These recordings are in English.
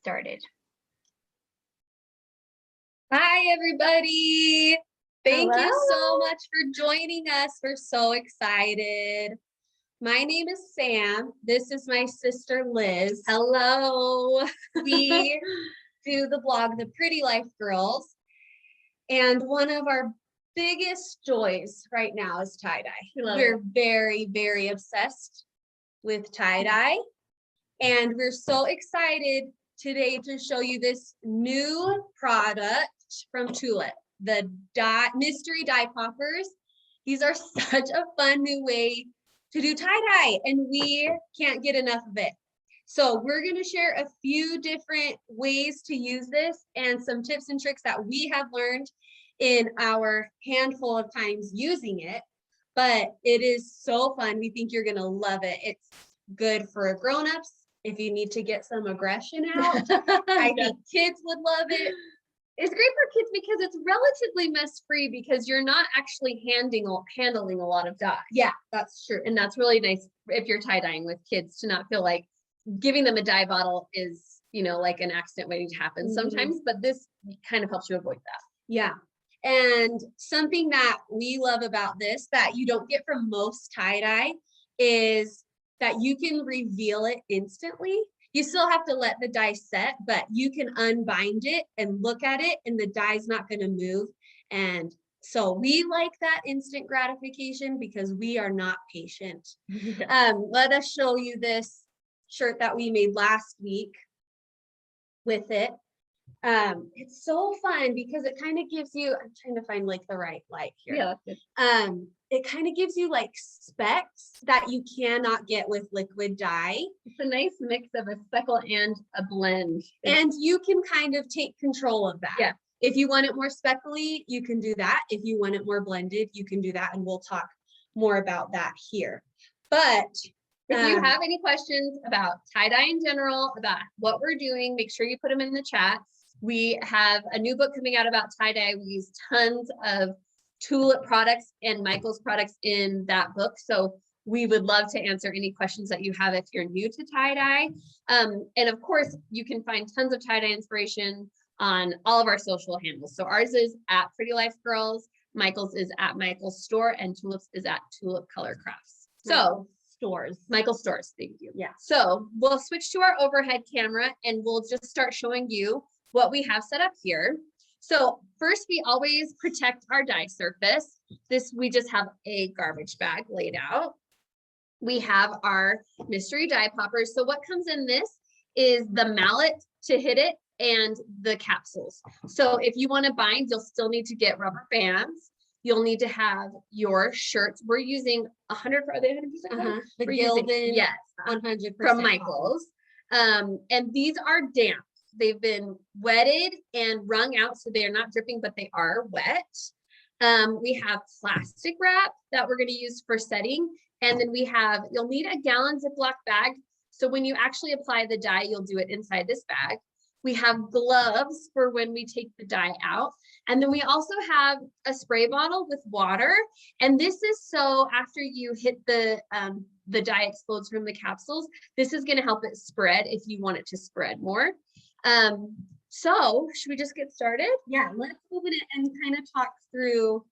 started. Hi, everybody. Thank you so much for joining us. We're so excited. My name is Sam. This is my sister, Liz. Hello. We do the blog, The Pretty Life Girls. And one of our biggest joys right now is tie-dye. We're very, very obsessed with tie-dye. And we're so excited today to show you this new product from Tulip, the mystery dye poppers. These are such a fun new way to do tie-dye, and we can't get enough of it. So we're going to share a few different ways to use this and some tips and tricks that we have learned in our handful of times using it. But it is so fun. We think you're going to love it. It's good for grown-ups if you need to get some aggression out. I think kids would love it. It's great for kids because it's relatively mess-free because you're not actually handling a lot of dye. Yeah, that's true. And that's really nice if you're tie-dyeing with kids to not feel like giving them a dye bottle is, like an accident waiting to happen sometimes, but this kind of helps you avoid that. Yeah. And something that we love about this that you don't get from most tie-dye is that you can reveal it instantly. You still have to let the dye set, but you can unbind it and look at it and the dye's not going to move. And so we like that instant gratification because we are not patient. Let us show you this shirt that we made last week with it. It's so fun because it kind of gives you, I'm trying to find like the right light here. Yeah, that's good. It kind of gives you like specks that you cannot get with liquid dye. It's a nice mix of a speckle and a blend. And you can kind of take control of that. Yeah. If you want it more speckly, you can do that. If you want it more blended, you can do that. And we'll talk more about that here. But if you have any questions about tie-dye in general, about what we're doing, make sure you put them in the chat. We have a new book coming out about tie-dye. We use tons of Tulip products and Michael's products in that book. So we would love to answer any questions that you have if you're new to tie-dye. And of course, you can find tons of tie-dye inspiration on all of our social handles. So ours is at Pretty Life Girls, Michael's is at Michael's Store, and Tulip's is at Tulip Color Crafts. So Michael Stores, thank you. Yeah. So we'll switch to our overhead camera and we'll just start showing you what we have set up here. So first, we always protect our dye surface. We just have a garbage bag laid out. We have our mystery dye poppers. So what comes in this is the mallet to hit it and the capsules. So if you want to bind, you'll still need to get rubber bands. You'll need to have your shirts. We're using 100%. Are they 100%? The Gildan, yes, 100% from Michael's. And these are damp. They've been wetted and wrung out, so they are not dripping, but they are wet. We have plastic wrap that we're going to use for setting. And then you'll need a gallon Ziploc bag. So when you actually apply the dye, you'll do it inside this bag. We have gloves for when we take the dye out. And then we also have a spray bottle with water. And this is so after you hit the dye explodes from the capsules, this is going to help it spread if you want it to spread more. So should we just get started? Yeah, let's open it and kind of talk through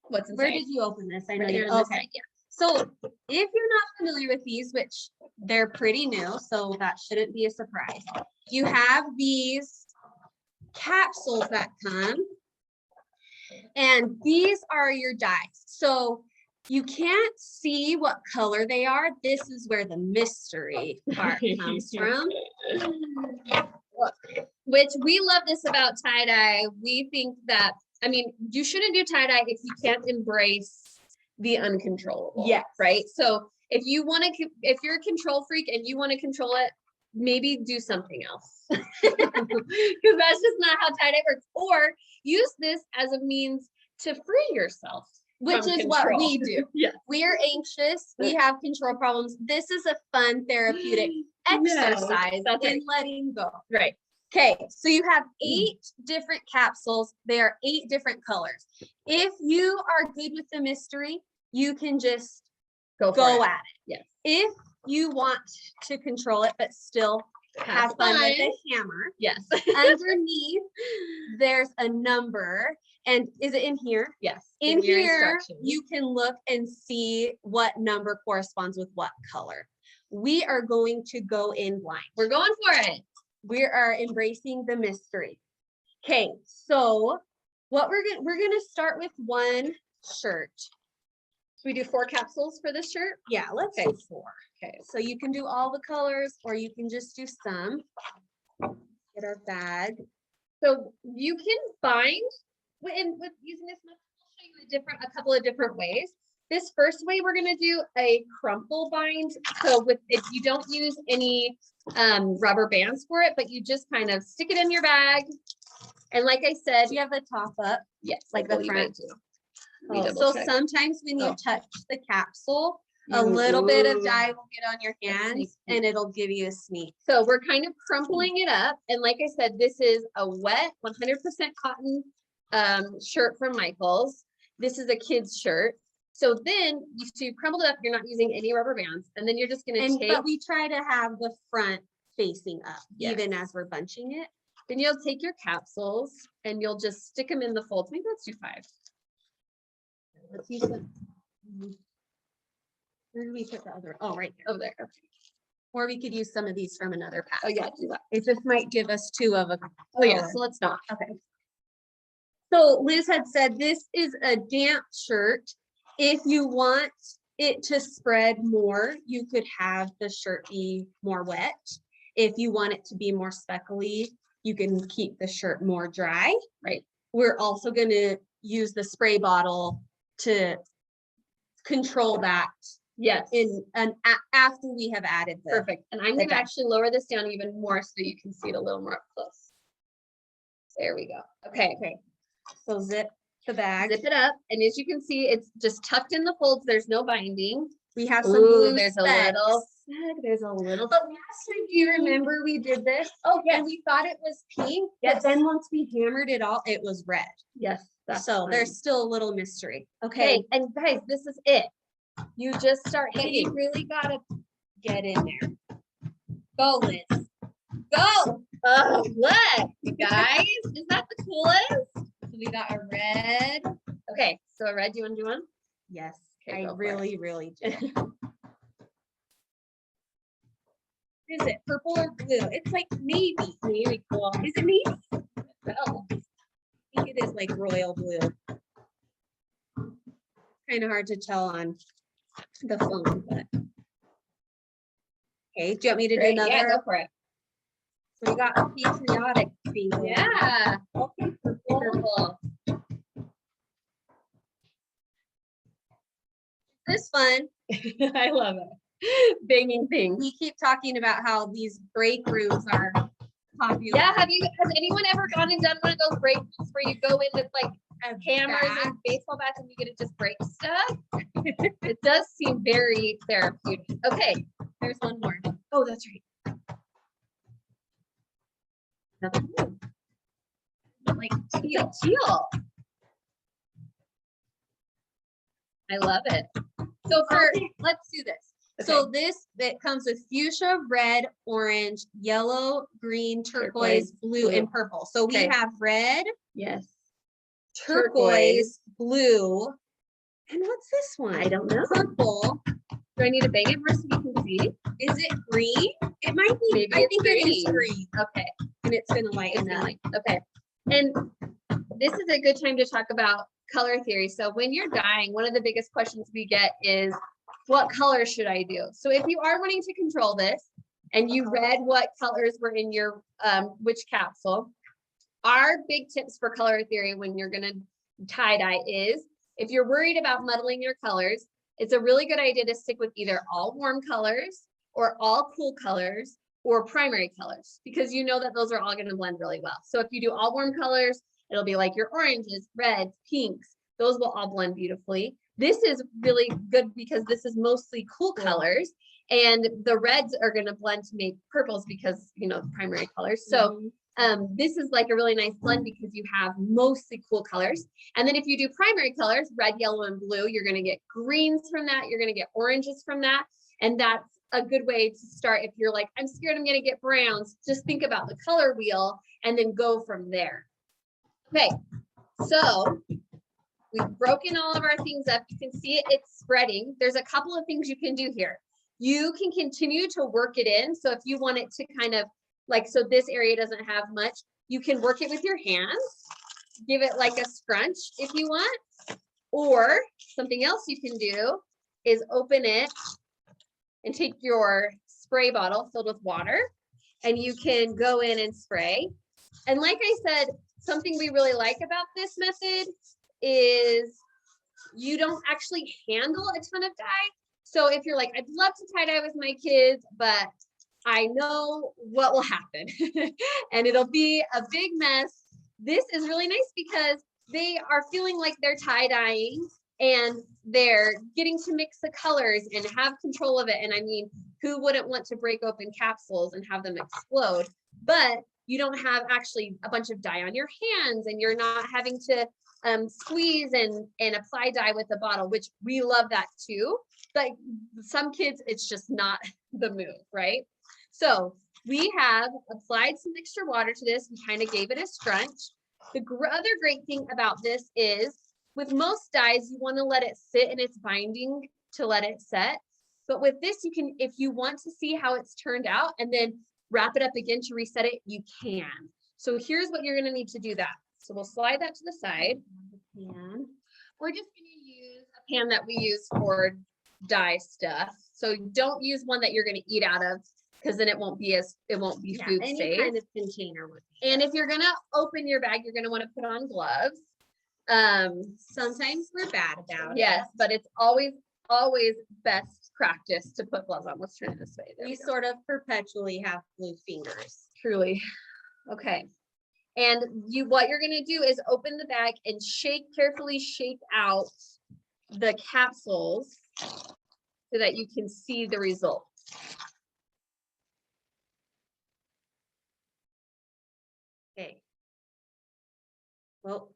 what's inside. Where did you open this? I know you okay. Yeah. So if you're not familiar with these, which they're pretty new, so that shouldn't be a surprise. You have these capsules that come, and these are your dyes. So you can't see what color they are. This is where the mystery part comes from. Which we love this about tie-dye. We think that, you shouldn't do tie-dye if you can't embrace the uncontrollable. Yes. Right? So if you're a control freak and you want to control it, maybe do something else. Because that's just not how tie-dye works. Or use this as a means to free yourself. Which is what we do. Yeah. We are anxious. We have control problems. This is a fun therapeutic exercise in letting go. Right. Okay. So you have 8 different capsules. They are 8 different colors. If you are good with the mystery, you can just go at it. Yes. If you want to control it, but still have fun with a hammer. Yes. Underneath, there's a number. And is it in here? Yes. In here, you can look and see what number corresponds with what color. We are going to go in blind. We're going for it. We are embracing the mystery. Okay, so what we're gonna start with one shirt. Should we do 4 capsules for this shirt? Yeah, let's do 4. Okay. So you can do all the colors, or you can just do some. Get our bag. So you can bind with using this method. I'll show you a couple of different ways. This first way, we're going to do a crumple bind. So if you don't use any rubber bands for it, but you just kind of stick it in your bag. And like I said, you have the top up. Yes, like the front. Oh, so sometimes when you touch the capsule, a little bit of dye will get on your hands and it'll give you a sneak. So we're kind of crumpling it up. And like I said, this is a wet 100% cotton shirt from Michael's. This is a kid's shirt. So then you crumbled it up, you're not using any rubber bands. And then you're just going to take. But we try to have the front facing up, even as we're bunching it. Then you'll take your capsules and you'll just stick them in the folds. Maybe let's do 5. Let's use it. Where do we put the other? Oh, right there. Over there. Okay. Or we could use some of these from another pack. Oh yeah, do that. It just might give us 2 of a. Oh yeah, so let's not. Okay. So Liz had said this is a damp shirt. If you want it to spread more, you could have the shirt be more wet. If you want it to be more speckly, you can keep the shirt more dry. Right. We're also going to use the spray bottle to control that. Yes. After we have added the. Perfect. And I'm going to actually lower this down even more so you can see it a little more up close. There we go. Okay. Okay. So zip the bag. Zip it up. And as you can see, it's just tucked in the folds. There's no binding. We have some blue there's specks. a little speck. There's a little. But last time, do you remember we did this? Oh, yes. And we thought it was pink. Yes. But then once we hammered it all, it was red. Yes. So there's still a little mystery. Okay. And guys, this is it. You just start But hitting. you really gotta get in there. Go, Liz. Go. Oh, look, you guys. Is that the coolest? So we got a red. Okay. So a red, do you want to do one? Yes. Okay, I really do. Is it purple or blue? It's like navy. Navy cool. Is it navy? Oh. I think it is like royal blue. Kind of hard to tell on the phone, but. Okay, do you want me to do another? Yeah, go for it. So we got a patriotic theme. Yeah. Okay, purple. This fun. I love it. Banging things. We keep talking about how these break rooms are popular. Yeah, has anyone ever gone and done one of those break rooms where you go in with like hammers and baseball bats and you get to just break stuff? It does seem very therapeutic. Okay, there's one more. Oh, that's right. Another one. Like teal. I love it. So let's do this. Okay. So that comes with fuchsia, red, orange, yellow, green, turquoise, blue, and purple. So we have red, yes, turquoise, blue, and what's this one? I don't know. Purple. Do I need to bang it more so you can see? Is it green? It might be. Maybe I think it is green. Okay. And it's gonna lighten up. Okay. And this is a good time to talk about color theory. So when you're dyeing, one of the biggest questions we get is, what color should I do? So if you are wanting to control this and you read what colors were in your which capsule, our big tips for color theory when you're gonna tie dye is, if you're worried about muddling your colors, it's a really good idea to stick with either all warm colors or all cool colors or primary colors, because you know that those are all going to blend really well. So if you do all warm colors, it'll be like your oranges, reds, pinks, those will all blend beautifully. This is really good because this is mostly cool colors, and the reds are going to blend to make purples because, you know, primary colors. So this is like a really nice blend because you have mostly cool colors. And then if you do primary colors, red, yellow, and blue, you're going to get greens from that. You're going to get oranges from that. And that's a good way to start. If you're like, I'm scared I'm going to get browns, just think about the color wheel and then go from there. Okay, so we've broken all of our things up. You can see it, it's spreading. There's a couple of things you can do here. You can continue to work it in. So if you want it to kind of like, so this area doesn't have much, you can work it with your hands, give it like a scrunch if you want, or something else you can do is open it and take your spray bottle filled with water and you can go in and spray. And like I said, something we really like about this method is you don't actually handle a ton of dye. So if you're like, I'd love to tie dye with my kids, but I know what will happen and it'll be a big mess. This is really nice because they are feeling like they're tie dyeing and they're getting to mix the colors and have control of it. And I mean, who wouldn't want to break open capsules and have them explode? But you don't have actually a bunch of dye on your hands and you're not having to squeeze and apply dye with a bottle, which we love that too. But some kids, it's just not the move, right? So we have applied some extra water to this. We kind of gave it a scrunch. The other great thing about this is with most dyes, you want to let it sit in its binding to let it set. But with this, you can, if you want to see how it's turned out and then wrap it up again to reset it, you can. So here's what you're going to need to do that. So we'll slide that to the side. Pan. We're just going to use a pan that we use for dye stuff. So don't use one that you're going to eat out of because then it won't be food any safe. kind of container would be and if you're going to open your bag, you're going to want to put on gloves. Sometimes we're bad about it. Yes, but it's always best practice to put gloves on. Let's turn it this way. There We sort of perpetually have blue fingers. Truly. Okay. And what you're going to do is open the bag and carefully shake out the capsules so that you can see the results. Okay. Well,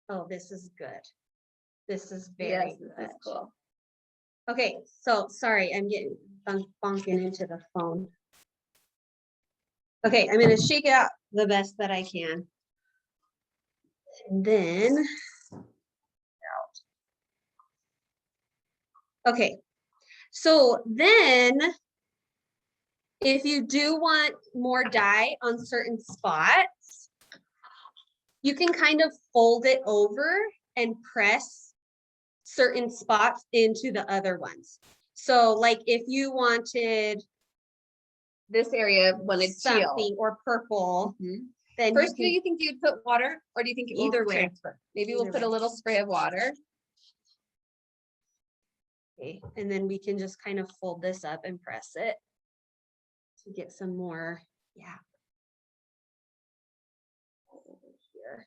oh, this is good. This is very good. This is cool. Okay, so sorry, I'm getting bonking into the phone. Okay, I'm gonna shake it out the best that I can. And then out. Okay, so then if you do want more dye on certain spots, you can kind of fold it over and press certain spots into the other ones. So like if you wanted this area wanted something teal or purple, then first, do you think you'd put water or do you think it will Either way. transfer? Maybe we'll Either put a way. little spray of water. Okay, and then we can just kind of fold this up and press it to get some more, yeah. Over here.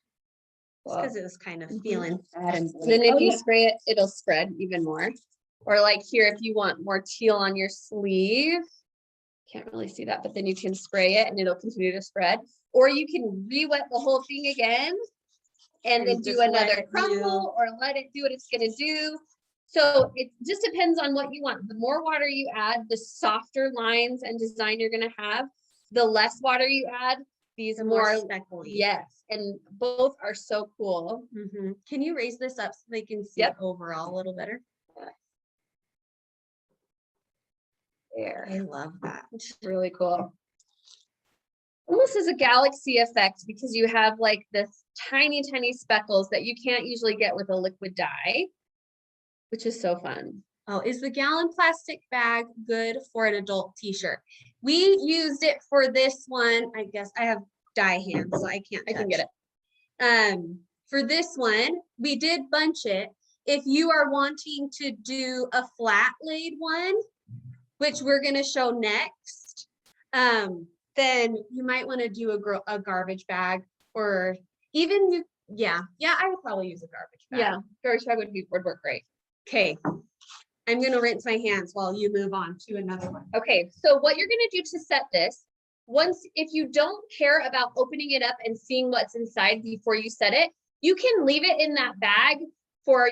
Just because it was kind of feeling sad and Then if you yeah. spray it, it'll spread even more. Or like here, if you want more teal on your sleeve, can't really see that, but then you can spray it and it'll continue to spread. Or you can re-wet the whole thing again and then do just let another it crumple or let it do what it's going to do. So it just depends on what you want. The more water you add, the softer lines and design you're going to have. The less water you add, these The more speckly. yes. And both are so cool. Can you raise this up so they can see it overall a little better? There. I love that. It's really cool. Almost as a galaxy effect because you have like this tiny speckles that you can't usually get with a liquid dye, which is so fun. Oh, is the gallon plastic bag good for an adult t-shirt? We used it for this one. I guess I have dye hands, so I can't I can get it. For this one, we did bunch it. If you are wanting to do a flat laid one, which we're going to show next, then you might want to do a garbage bag or even you. Yeah, I would probably use a garbage bag. Yeah, garbage bag would work great. Okay, I'm going to rinse my hands while you move on to another one. Okay, so what you're going to do to set this, if you don't care about opening it up and seeing what's inside before you set it, you can leave it in that bag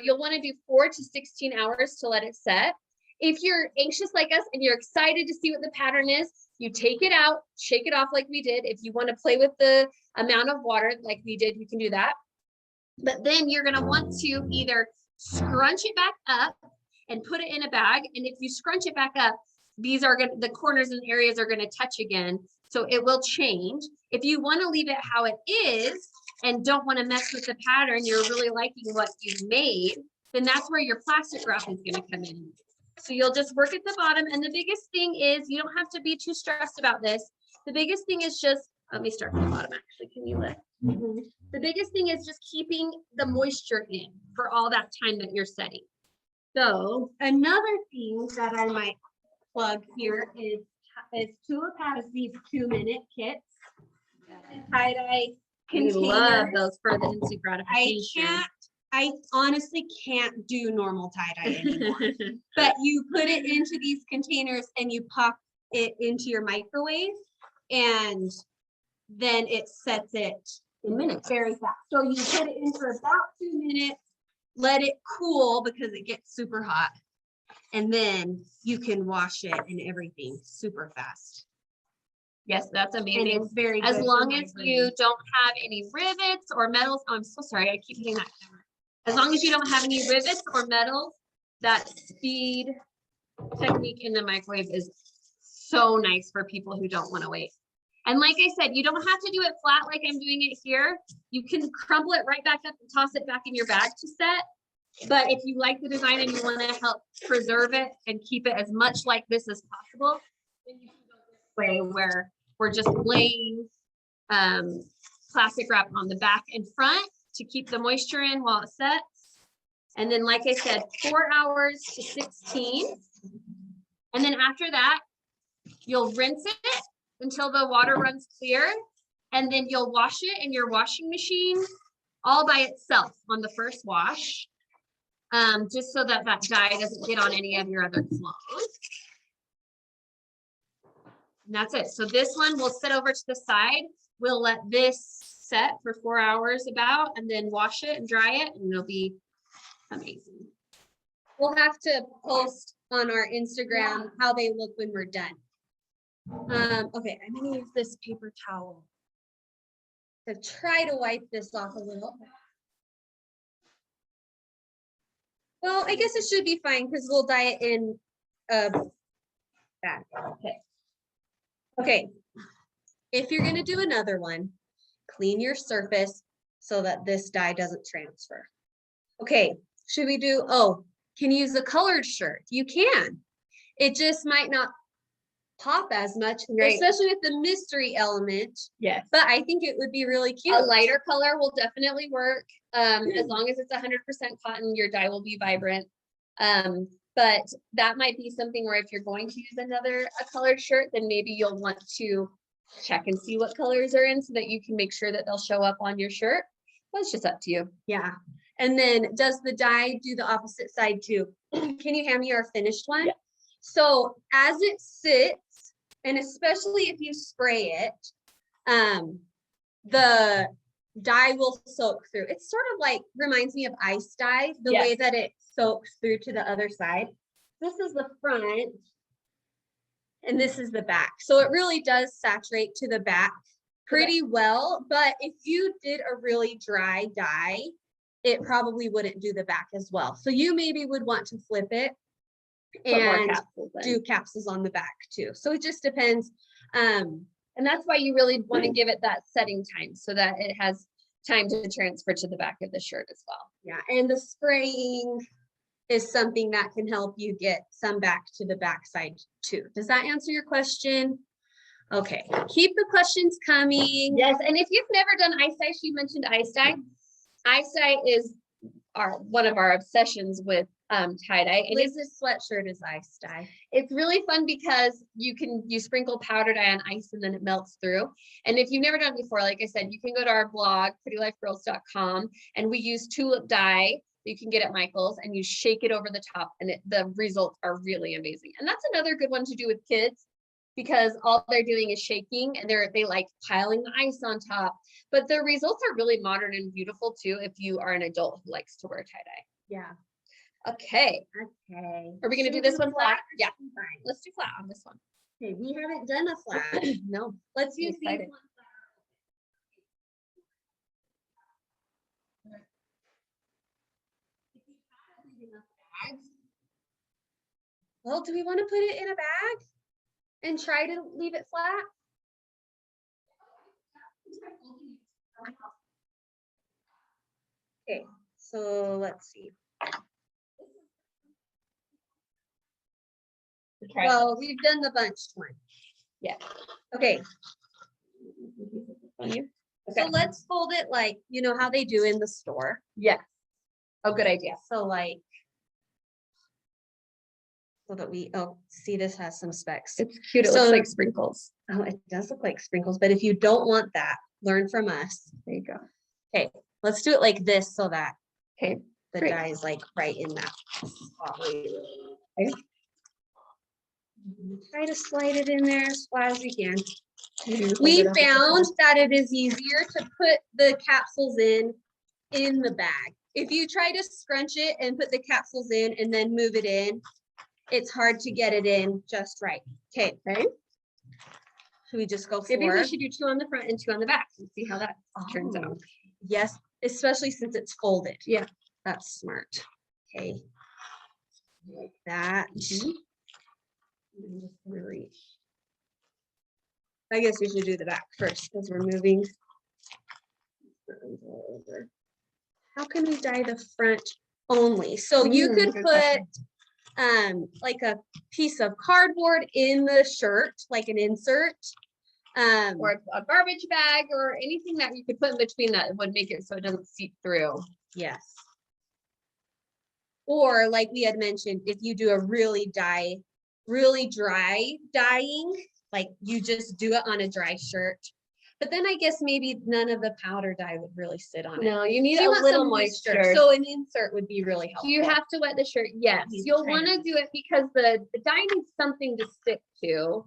you'll want to do 4 to 16 hours to let it set. If you're anxious like us and you're excited to see what the pattern is, you take it out, shake it off like we did. If you want to play with the amount of water like we did, you can do that. But then you're going to want to either scrunch it back up and put it in a bag. And if you scrunch it back up, these are going to, the corners and areas are going to touch again. So it will change. If you want to leave it how it is and don't want to mess with the pattern, you're really liking what you've made, then that's where your plastic wrap is going to come in. So you'll just work at the bottom. And the biggest thing is you don't have to be too stressed about this. The biggest thing is just, let me start from the bottom actually. Can you lift? The biggest thing is just keeping the moisture in for all that time that you're setting. So another thing that I might plug here is Tulip has these 2-minute kits. Tie-dye containers. We love those for the instant gratification. I honestly can't do normal tie-dye anymore. But you put it into these containers and you pop it into your microwave and then it sets it in minutes very fast. So you put it in for about 2 minutes, let it cool because it gets super hot. And then you can wash it and everything super fast. Yes, that's amazing. And it's very as good long as you don't have any rivets or metals. Oh, I'm so sorry. I keep hitting that camera. As long as you don't have any rivets or metals, that speed technique in the microwave is so nice for people who don't want to wait. And like I said, you don't have to do it flat like I'm doing it here. You can crumble it right back up and toss it back in your bag to set. But if you like the design and you want to help preserve it and keep it as much like this as possible, then you can go this way where we're just laying plastic wrap on the back and front to keep the moisture in while it sets. And then, like I said, 4 hours to 16. And then after that, you'll rinse it until the water runs clear. And then you'll wash it in your washing machine all by itself on the first wash. Just so that that dye doesn't get on any of your other clothes. And that's it. So this one we'll set over to the side. We'll let this set for 4 hours about, and then wash it and dry it, and it'll be amazing. We'll have to post on our Instagram how they look when we're done. Okay, I'm gonna use this paper towel to try to wipe this off a little. Well, I guess it should be fine because we'll dye it in a bag. Okay. Okay. If you're gonna do another one, clean your surface so that this dye doesn't transfer. Okay, should we do, oh, can you use a colored shirt? You can. It just might not pop as much, Right. especially with the mystery element. Yes. But I think it would be really cute. A lighter color will definitely work. As long as it's 100% cotton, your dye will be vibrant. But that might be something where if you're going to use a colored shirt, then maybe you'll want to check and see what colors are in so that you can make sure that they'll show up on your shirt. Well, it's just up to you. Yeah. And then does the dye do the opposite side too? Can you hand me our finished one? Yeah. So as it sits, and especially if you spray it, the dye will soak through. It's sort of like, reminds me of ice dye, the way that it soaks through to the other side. This is the front and this is the back. So it really does saturate to the back pretty well, but if you did a really dry dye, it probably wouldn't do the back as well. So you maybe would want to flip it and do capsules on the back too. So it just depends. And that's why you really want to give it that setting time so that it has time to transfer to the back of the shirt as well. Yeah, and the spraying is something that can help you get some back to the back side too. Does that answer your question? Okay, keep the questions coming. Yes, and if you've never done ice dye, she mentioned ice dye. Ice dye is one of our obsessions with tie-dye. And Liz's sweatshirt is ice dye. It's really fun because you sprinkle powder dye on ice and then it melts through. And if you've never done it before, like I said, you can go to our blog, prettylifegirls.com, and we use tulip dye that you can get at Michael's, and you shake it over the top, and the results are really amazing. And that's another good one to do with kids, because all they're doing is shaking, and they like piling the ice on top. But the results are really modern and beautiful too if you are an adult who likes to wear tie-dye. Yeah. Okay. Okay. Are we gonna Should do this one flat? or Yeah. fine? Let's do flat on this one. Okay, we haven't done a flat. No. Let's I'm use these excited. ones. Well, do we want to put it in a bag and try to leave it flat? Okay, so let's see. Well, we've done the bunched one. Yeah. Okay, Okay. so let's fold it like, you know how they do in the store. Yes. Oh, good idea. So like, so that we, oh, see, this has some specks. It's cute. It So- looks like sprinkles. Oh, it does look like sprinkles, but if you don't want that, learn from us. There you go. Okay, let's do it like this so that Okay. the Great. dye is like right in that spot. Okay. Try to slide it in there as flat as we can. Maybe We hold it up at the found top. that it is easier to put the capsules in the bag. If you try to scrunch it and put the capsules in and then move it in, it's hard to get it in just right. Okay. Okay. Should we just go Maybe for? we should do 2 on the front and 2 on the back and see how that turns Oh, out. yes, especially since it's folded. Yeah. That's smart. Okay. Like that. Mhm. And just gonna reach. I guess we should do the back first because we're moving. How can we dye the front only? So you could good put question. like a piece of cardboard in the shirt, like an insert. Or a garbage bag or anything that you could put in between that would make it so it doesn't seep through. Yes. Or like we had mentioned, if you do a really dry dyeing, like you just do it on a dry shirt. But then I guess maybe none of the powder dye would really sit on it. No, you need So you a want little some moisture. So an insert would be really helpful. Do you have to wet the shirt? Yes. You You'll kind want to do it because the dye needs something to stick to.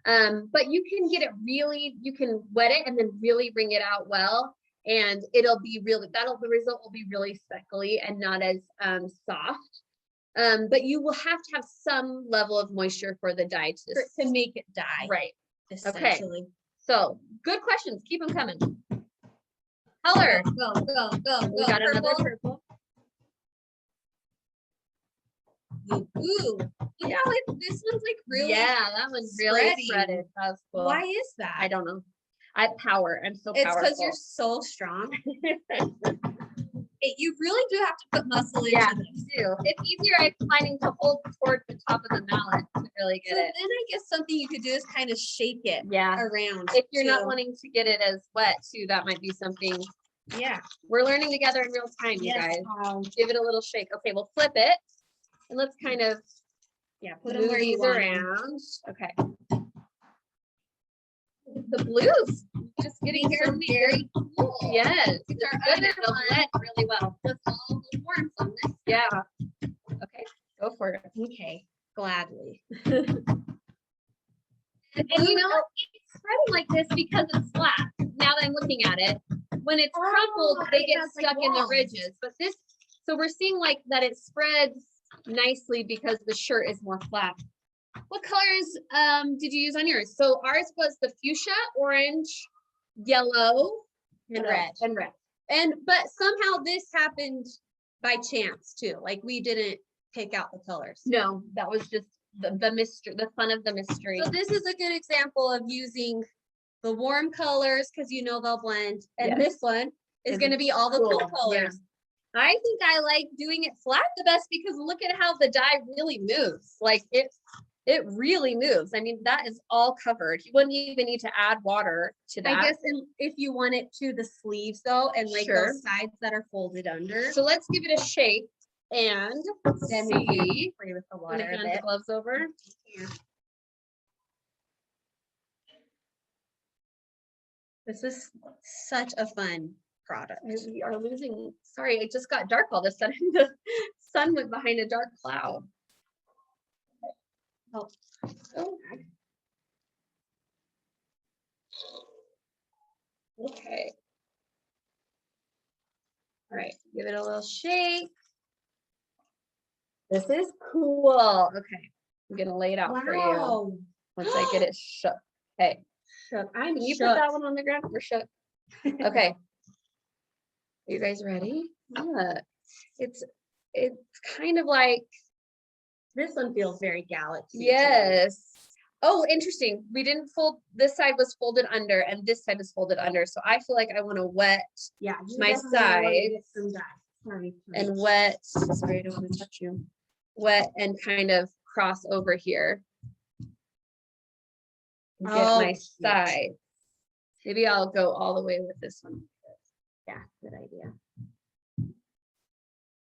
But you can get it really, you can wet it and then really wring it out well. And it'll be really, the result will be really speckly and not as soft. But you will have to have some level of moisture for the dye to make it dye. Right. Essentially. So good questions. Keep them coming. Color. Go, go, go, We go. got another Purple. Ooh, look how this one's like really. Yeah, that one's really spreading. spreaded. That was cool. Why is that? I don't know. I'm so It's powerful. because you're so strong. You really do have to put muscle into Yeah, this. you do. It's easier, I'm finding, to hold toward the top of the mallet to really So get then it. I guess something you could do is kind of shake it Yeah. around. If you're not too. wanting to get it as wet too, that might be something. Yeah. We're learning together in real time, you guys. Give it a little shake. Okay, we'll flip it. And let's kind of Put them move where you these want 'em. around. Okay. The blues just getting These are so very cool. Yes. These It's are good. other It'll blend really well. Let's all the forms on this. Yeah. Okay, go for it. Okay, gladly. And you know, it's spreading like this because it's flat. Now that I'm looking at it, when it's crumpled, they it get has, like, stuck in the walls. ridges. But this, so we're seeing like that it spreads nicely because the shirt is more flat. What colors did you use on yours? So ours was the fuchsia, orange, yellow, And what red. else? And red. But somehow this happened by chance too. Like we didn't pick out the colors. No, that was just the mystery, the fun of the mystery. So this is a good example of using the warm colors because you know they'll blend. And Yes. this one is And going to be all the cool cool, yeah. colors. I think I like doing it flat the best because look at how the dye really moves. Like It really moves. I mean, that is all covered. You wouldn't even need to add water to that. I guess if you want it to the sleeves though, and like Sure. those sides that are folded under. So let's give it a shake and Then we can see. play with the Wanna water a hand the bit. gloves over. Yeah. This is such a fun product. We are losing. Sorry, it just got dark all of a sudden. The sun went behind a dark cloud. Oh. Oh. Okay. All right, give it a little shake. This is cool. Okay, I'm gonna lay it out for you Wow. once I get it shook. Okay, Shook. I'm can you shook. put that one on the ground? We're shook. Okay, are you guys ready? Look, it's kind of like, This one feels very galaxy. to me. yes. Oh, interesting. We didn't fold, this side was folded under and this side is folded under. So I feel like I want to wet Yeah. you my definitely wanna sides get some dye. Sorry. and wet, sorry, I don't want to touch you. Wet and kind of cross over here. Get Oh, my cute. side. Maybe I'll go all the way with this one. Yeah, good idea.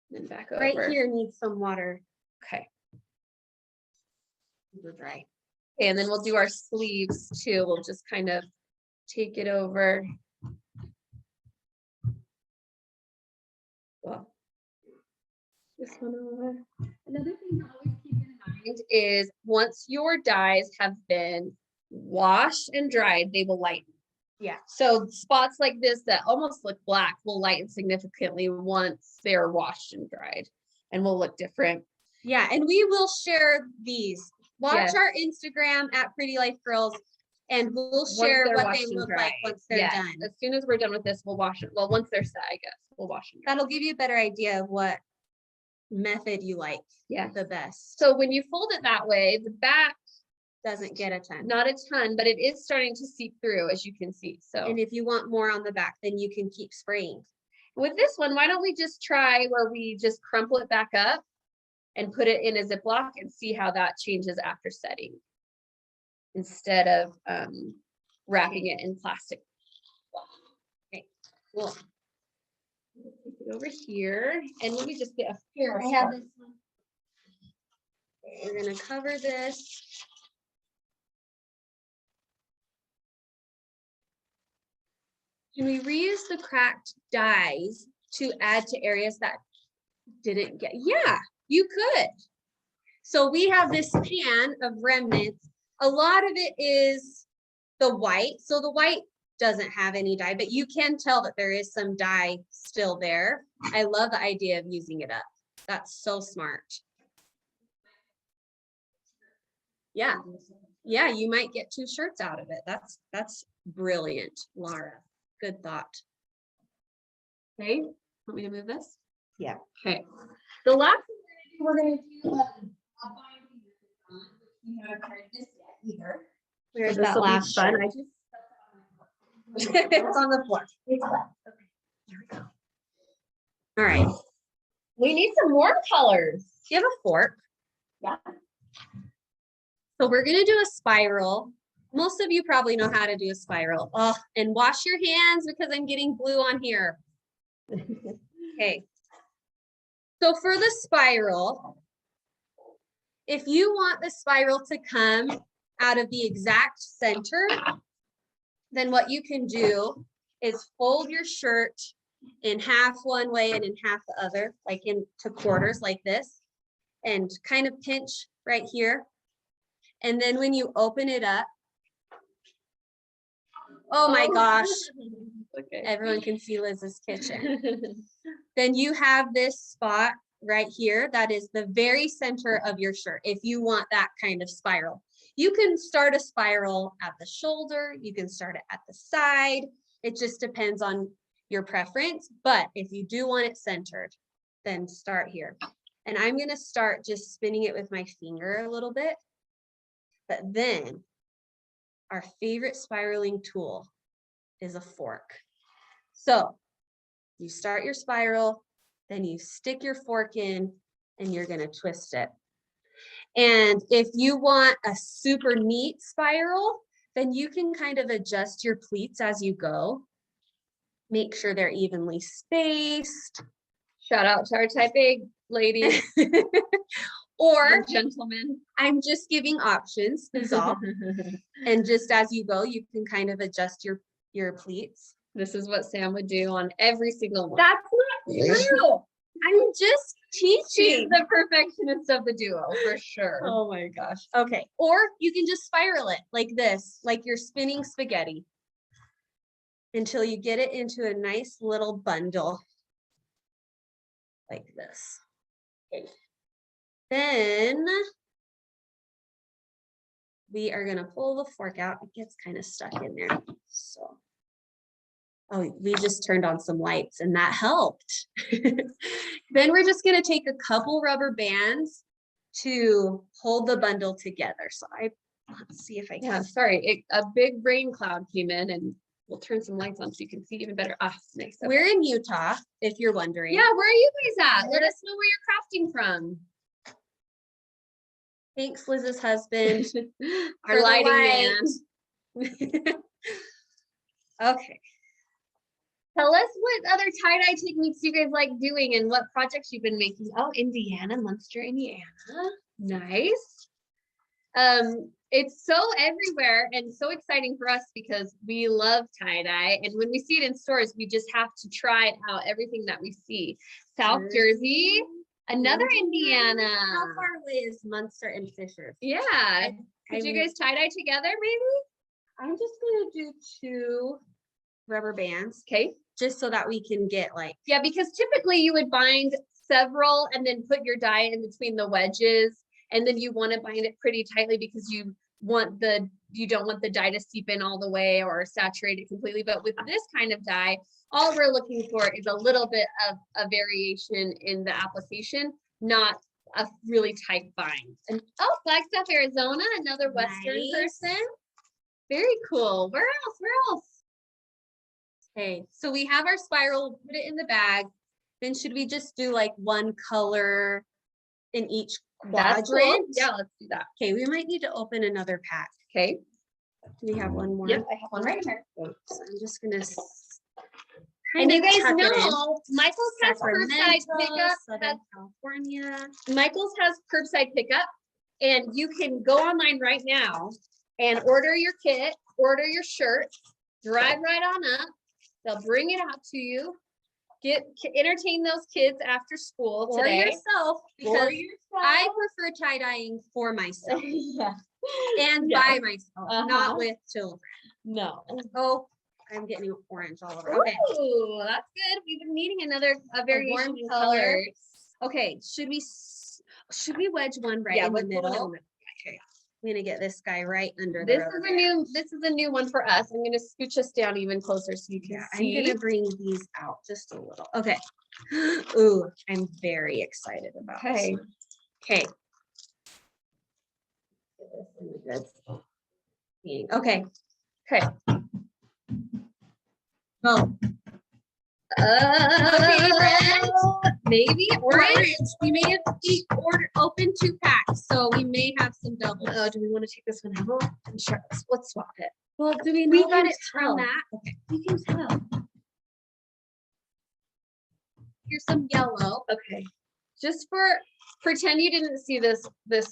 Then back Right over. here needs some water. Okay. Super dry. And then we'll do our sleeves too. We'll just kind of take it over. Well, this one over. Another thing to always keep in mind is once your dyes have been washed and dried, they will lighten. Yeah. So spots like this that almost look black will lighten significantly once they're washed and dried and will look different. Yeah, and we will share these. Watch Yes. our Instagram at Pretty Life Girls, and we'll Once share they're what washed they and look like dried. once they're Yes. done. As soon as we're done with this, we'll wash it. Well, once they're set, I guess we'll wash them. That'll give you a better idea of what method you like Yeah. the best. So when you fold it that way, the back, Doesn't get a ton. not a ton, but it is starting to seep through, as you can see. So And if you want more on the back, then you can keep spraying. with this one, why don't we just try where we just crumple it back up and put it in a Ziploc and see how that changes after setting, instead of wrapping it in plastic. Okay, cool. Take it over here, and let me just get a Here, pair I of have sharp- this one. We're gonna cover this. Can we reuse the cracked dies to add to areas that didn't get? Yeah, you could. So we have this pan of remnants. A lot of it is the white. So the white doesn't have any dye, but you can tell that there is some dye still there. I love the idea of using it up. That's so smart. Yeah. Yeah, you might get 2 shirts out of it. That's brilliant, Laura. Good thought. Okay, want me to move this? Yeah. Okay. The last thing we're gonna do, a binding method on, which we haven't tried this yet either. Where's This that will be last fun. shirt? I just It's on the floor. It's wet. Okay, here we go. All right. We need some more colors. Do you have a fork? Yeah. So we're gonna do a spiral. Most of you probably know how to do a spiral. Oh, and wash your hands because I'm getting blue on here. Okay. So for the spiral, if you want the spiral to come out of the exact center, then what you can do is fold your shirt in half one way and in half the other, like into quarters like this, and kind of pinch right here. And then when you open it up, oh my gosh, Okay. everyone can see Liz's kitchen. Then you have this spot right here that is the very center of your shirt if you want that kind of spiral. You can start a spiral at the shoulder, you can start it at the side. It just depends on your preference, but if you do want it centered, then start here. And I'm gonna start just spinning it with my finger a little bit. But then our favorite spiraling tool is a fork. So you start your spiral, then you stick your fork in and you're gonna twist it. And if you want a super neat spiral, then you can kind of adjust your pleats as you go. Make sure they're evenly spaced. Shout out to our type A ladies Or and gentlemen. I'm just giving options, is all. And just as you go, you can kind of adjust your pleats. This is what Sam would do on every single one. That's not true. I'm just She's teaching. the perfectionist of the duo, for sure. Oh my gosh. Okay. Or you can just spiral it like this, like you're spinning spaghetti until you get it into a nice little bundle like this. Okay. Then we are gonna pull the fork out. It gets kind of stuck in there. So, oh, we just turned on some lights and that helped. Then we're just gonna take a couple rubber bands to hold the bundle together. So let's see if I can. Yeah, sorry, a big rain cloud came in, and we'll turn some lights on so you can see even better. Ah, nice. Okay. We're in Utah, if you're wondering. Yeah, where are you guys at? Let us know where you're crafting from. Thanks, Liz's husband. Our lighting man. Okay. Tell us what other tie-dye techniques you guys like doing and what projects you've been making. Oh, Indiana, Munster, Indiana. Nice. It's so everywhere and so exciting for us because we love tie-dye. And when we see it in stores, we just have to try out everything that we see. South Jersey, another Indiana. How far away is Munster and Fisher? Yeah. Could you guys tie-dye together maybe? I'm just gonna do 2 rubber bands. Okay. Just so that we can get like. Yeah, because typically you would bind several and then put your dye in between the wedges. And then you want to bind it pretty tightly because you don't want the dye to seep in all the way or saturate it completely. But with this kind of dye, all we're looking for is a little bit of a variation in the application, not a really tight bind. And oh, Flagstaff, Arizona, another Western person. Very cool. Where else? Where else? Okay, so we have our spiral, put it in the bag. Then should we just do like one color in each quadrant? Cool. Yeah, let's do that. Okay, we might need to open another pack. Okay. Do we have one more? Yep, I have one right here. So I'm just gonna. And you guys know, Michael's has curbside pickup. Southern California. Michael's has curbside pickup, and you can go online right now and order your kit, order your shirt, drive right on up. They'll bring it out to you. Entertain those kids after school today. Or yourself, because I prefer tie-dyeing for myself. Yeah. And by myself, not with children. No. Oh, I'm getting orange all over. Okay. Ooh, that's good. We've been needing a variation in color. colors. Okay, should we wedge one right in the middle? Okay. I'm gonna get this guy right under there. This is a new one for us. I'm gonna scooch us down even closer so you can see. I'm gonna bring these out just a little. Okay. Ooh, I'm very excited about this one. Okay. Okay. Okay. Oh. Maybe orange. We may have open 2 packs, so we may have some doubles. Oh, do we want to take this one out? I'm sure. Let's swap it. Well, do we know that it's tell. from that? Okay, we can tell. Here's some yellow. Okay. Just pretend you didn't see this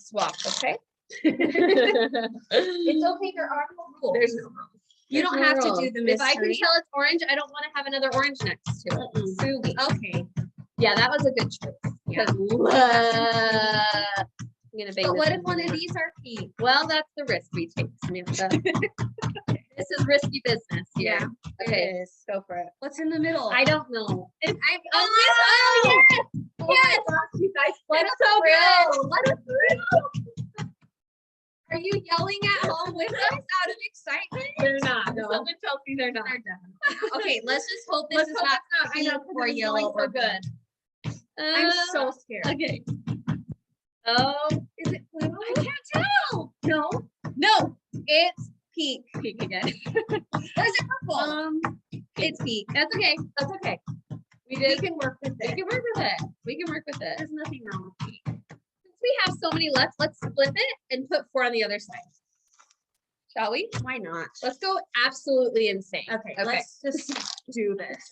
swap, okay? It's okay. There are no rules. There's no rules. You don't have to do the mystery. If I can tell it's orange, I don't want to have another orange next to it. Okay. Yeah, that was a good choice. Yeah. I'm gonna bang. But what if one of these are pink? Well, that's the risk we take, Samantha. This is risky business. Yeah. Okay, go for it. What's in the middle? I don't know. Yes. Oh my gosh, you guys, let us through. Let us through. Are you yelling at home with us out of excitement? They're not. No. Someone tells me they're not. They're done. Okay, let's just hope this is not pink or yellow or good. I'm so scared. Okay. Oh, Is it blue? I can't tell. No, it's pink. Pink again. Or is it purple? It's pink. That's okay. That's okay. We can work with it. We can work with it. We can work with it. There's nothing wrong with pink. Since we have so many left, let's flip it and put 4 on the other side. Shall we? Why not? Let's go absolutely insane. Okay. Let's just do this.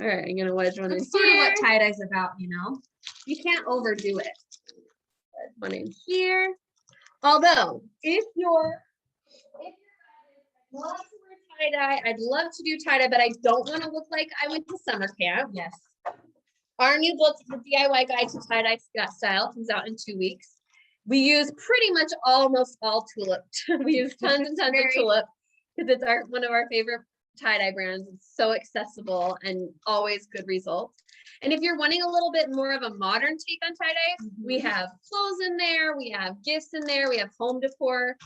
All right, I'm gonna wedge one in That's sort of here. what tie-dye's about, you know? You can't overdo it. One in here. Although, if you're love to wear tie-dye, I'd love to do tie-dye, but I don't want to look like I went to summer camp. Yes. Our new book, The DIY Guide to Tie-Dye Style, comes out in 2 weeks. We use pretty much almost all Tulip. We use tons and tons of Tulip because it's one of our favorite tie-dye brands. It's so accessible and always good results. And if you're wanting a little bit more of a modern take on tie-dye, we have clothes in there, we have gifts in there, we have home decor.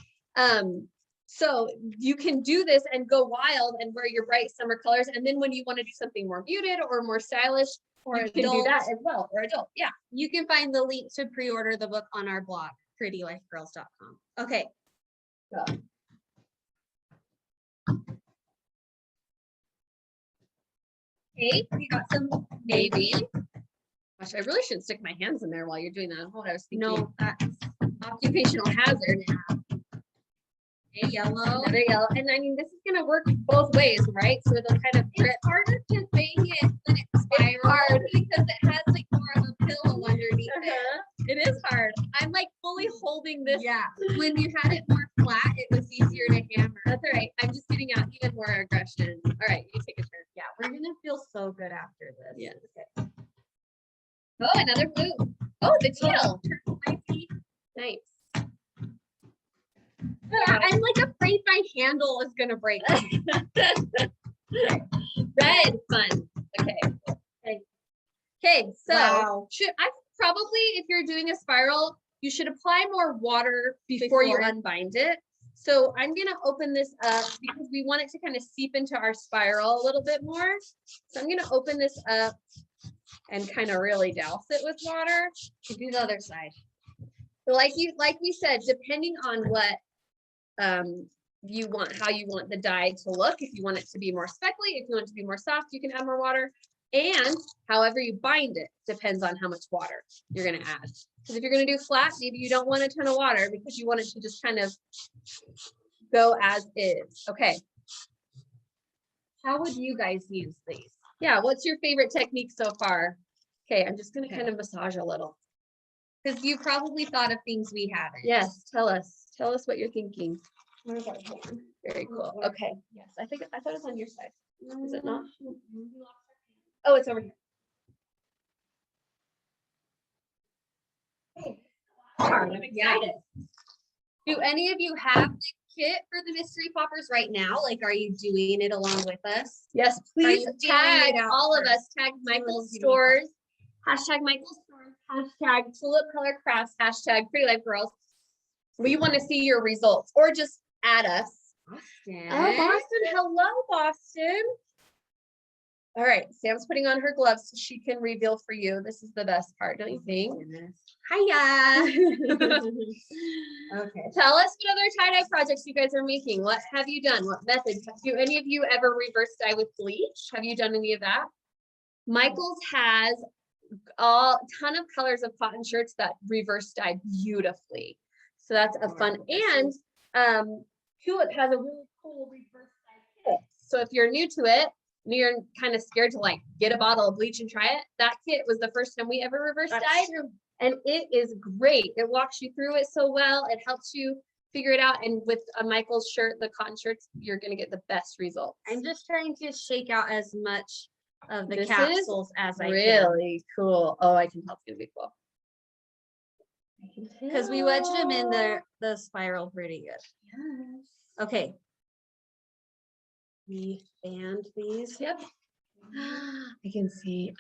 So you can do this and go wild and wear your bright summer colors. And then when you want to do something more muted or more stylish, Or you can do that as well, or adult. Yeah. You can find the link to pre-order the book on our blog, prettylifegirls.com. Okay. So. Okay, we got some navy. Gosh, I really shouldn't stick my hands in there while you're doing that. Hold on, I was thinking. No, that's Occupational hazard. a yellow. Another yellow. And I mean, this is gonna work both ways, right? So it'll kind of drip. It's harder to bang it when it's spiral because it has like more of a pillow underneath it. It is hard. I'm like fully holding this. Yeah. When you had it more flat, it was easier to hammer. That's all right. I'm just getting out even more aggression. All right, you take a turn. Yeah, we're gonna feel so good after this. Yeah. Okay. Oh, another blue. Oh, the teal. Nice. I'm like afraid my handle is gonna break. Red, fun. Okay. Okay, so Wow. I probably, if you're doing a spiral, you should apply more water before you unbind it. So I'm gonna open this up because we want it to kind of seep into our spiral a little bit more. So I'm gonna open this up and kind of really douse it with water. To do the other side. So like we said, depending on what you want, how you want the dye to look, if you want it to be more speckly, if you want it to be more soft, you can add more water. And however you bind it depends on how much water you're going to add. Because if you're going to do flat, maybe you don't want a ton of water because you want it to just kind of go as is. Okay. How would you guys use these? Yeah. What's your favorite technique so far? Okay. I'm just going to kind of massage a little. Because you probably thought of things we haven't. Yes. Tell us what you're thinking. What about here? Very cool. Okay. Yes. I thought it was on your side. Is it not? Mm-hmm. Oh, it's over here. I'm excited. Yeah. Do any of you have the kit for the mystery poppers right now? Like, are you doing it along with us? Yes, Are please you tag feeling it out all of first? us. Tag Michael's Give me Stores. Hashtag Michael's Stores. Hashtag Tulip Color Crafts. Hashtag Pretty Life Girls. We want to see your results or just add us. Boston. Oh, Boston. Hello, Boston. All right. Sam's putting on her gloves so she can reveal for you. This is the best part, don't you think? Hiya. Okay. Tell us what other tie-dye projects you guys are making. What have you done? What methods? Do any of you ever reverse dye with bleach? Have you done any of that? Michael's has a ton of colors of cotton shirts that reverse dye beautifully. So that's a fun. And Tulip has a really cool reverse dye kit. So if you're new to it, and you're kind of scared to like get a bottle of bleach and try it, that kit was the first time we ever reverse dyed. And it is great. It walks you through it so well. It helps you figure it out. And with a Michael's shirt, the cotton shirts, you're going to get the best results. I'm just trying to shake out as much of the This capsules as I can. Really cool. Oh, I can tell it's going to be cool. Because we wedged them in the spiral pretty good. Yes. Okay. We band these. Yep. I can see.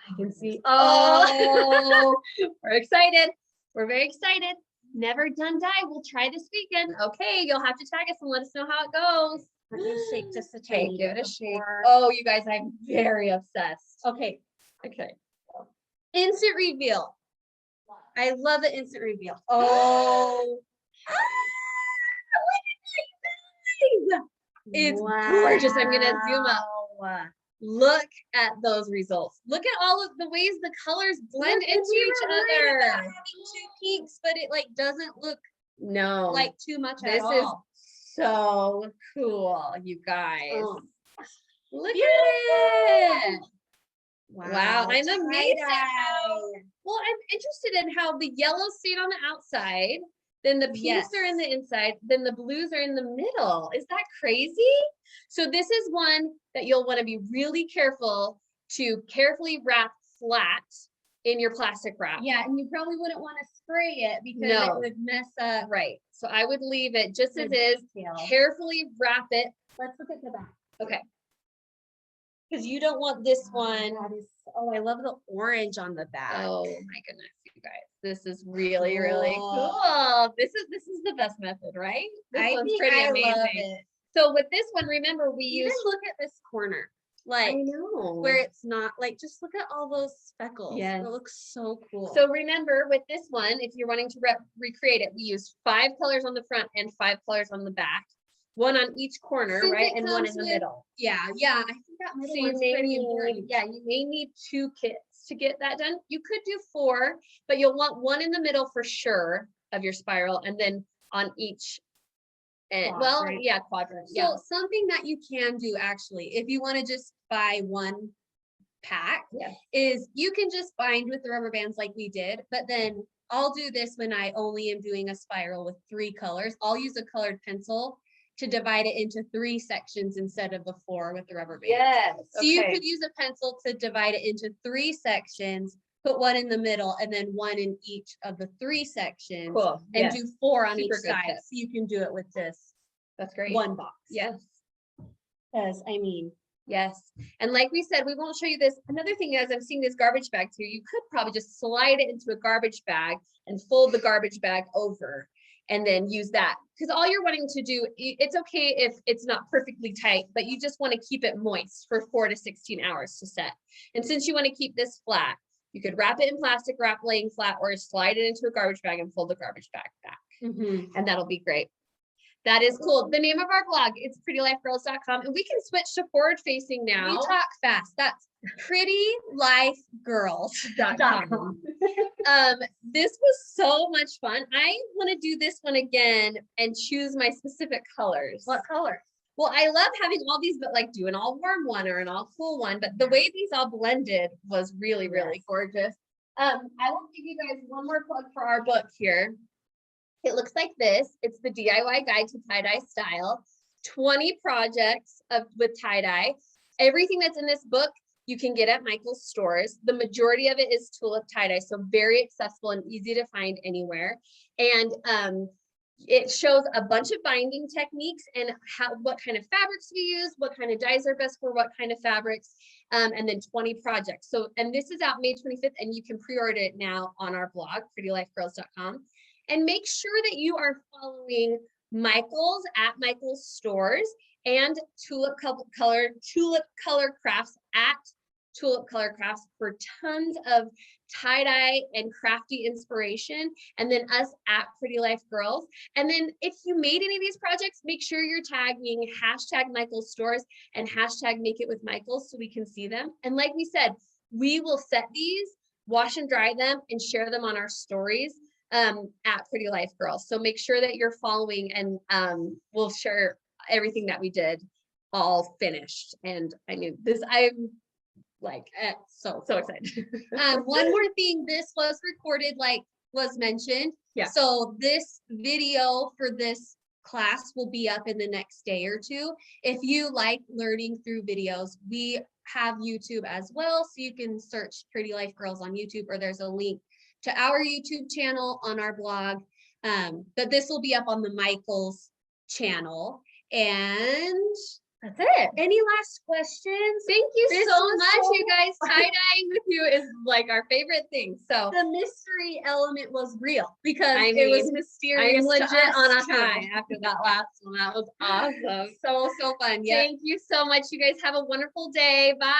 Oh, we're excited. We're very excited. Never done dye. We'll try this weekend. Okay, you'll have to tag us and let us know how it goes. Let me shake just a Okay, tiny give bit it a shake. before. Oh, you guys, I'm very obsessed. Okay. Okay. Instant reveal. I love the instant reveal. Oh. It's gorgeous. I'm gonna zoom up. Look at those results. Look at all of the ways the colors blend into each other. Having two peaks, but it like doesn't look No, like too much this at all. is so cool, you guys. Oh. Look at it. Wow, I'm tie-dye. amazed at well, I'm interested in how the yellow stayed on the outside, then the pinks are in the inside, then the blues are in the middle. Is that crazy? So this is one that you'll want to be really careful to carefully wrap flat in your plastic wrap. Yeah, and you probably wouldn't want to spray it because No. it would mess up. Right. So I would leave it just the as is. detail. Carefully wrap it. Let's look at the back. Okay. because you don't want this one. Oh, I love the orange on the back. Oh my goodness, you guys. This is really, really cool. This is the best method, right? This one's pretty amazing. Love it. So with this one, remember we use look at this corner. Like I know where it's not like, just look at all those speckles. Yes. It looks so cool. So remember with this one, if you're wanting to recreate it, we use 5 colors on the front and 5 colors on the back, 1 on each corner, Since right? it And 1 in comes the with- middle. Yeah, I think that middle So one's pretty important. you may need 2 kits to get that done. You could do 4, but you'll want 1 in the middle for sure of your spiral, and then on each end. Well, Quadrant. yeah, quadrant. So Yeah. something that you can do actually, if you want to just buy 1 pack, Yeah. is you can just bind with the rubber bands like we did, but then I'll do this when I only am doing a spiral with 3 colors. I'll use a colored pencil to divide it into 3 sections instead of the 4 with the rubber band. Yes. So you could use a pencil to divide it into 3 sections, put 1 in the middle, and then 1 in each of the 3 sections. Cool. And Yes. do 4 on Super each good side. tip. So you can do it with this That's great. 1 box. Yes. Because I mean, Yes. And like we said, we won't show you this. Another thing is I'm seeing this garbage bag too. You could probably just slide it into a garbage bag and fold the garbage bag over and then use that. Because all you're wanting to do, it's okay if it's not perfectly tight, but you just want to keep it moist for 4 to 16 hours to set. And since you want to keep this flat, you could wrap it in plastic wrap laying flat or slide it into a garbage bag and fold the garbage bag back. And that'll be great. That is cool. The name of our blog, it's prettylifegirls.com, and we can switch to forward facing now. we talk fast. That's prettylifegirls.com. This was so much fun. I want to do this one again and choose my specific colors. What color? Well, I love having all these, but like do an all warm one or an all cool one. But the way these all blended was really, really gorgeous. I will give you guys one more plug for our book here. It looks like this. It's the DIY Guide to Tie-Dye Style. 20 projects with tie-dye. Everything that's in this book, you can get at Michael's stores. The majority of it is Tulip tie-dye, so very accessible and easy to find anywhere. And it shows a bunch of binding techniques and what kind of fabrics we use, what kind of dyes are best for what kind of fabrics, and then 20 projects. So, and this is out May 25th, and you can pre-order it now on our blog, prettylifegirls.com. And make sure that you are following Michael's at Michael's stores and Tulip Color Crafts at Tulip Color Crafts for tons of tie-dye and crafty inspiration, and then us at Pretty Life Girls. And then if you made any of these projects, make sure you're tagging #Michael's stores and #Make It With Michael so we can see them. And like we said, we will set these, wash and dry them, and share them on our stories at Pretty Life Girls. So make sure that you're following, and we'll share everything that we did all finished. And I knew this, I'm like so excited. One more thing, this was recorded like was mentioned. Yeah. So this video for this class will be up in the next day or 2. If you like learning through videos, we have YouTube as well. So you can search Pretty Life Girls on YouTube, or there's a link to our YouTube channel on our blog. But this will be up on the Michael's channel. And That's it. any last questions? Thank you This so was much, so you guys. Tie-dyeing with you is like our favorite thing. So The mystery element was real because I it was mean, mysterious. I'm legit to us on a too. high after that last one. That was awesome. So fun. Yeah. Thank you so much. You guys have a wonderful day. Bye.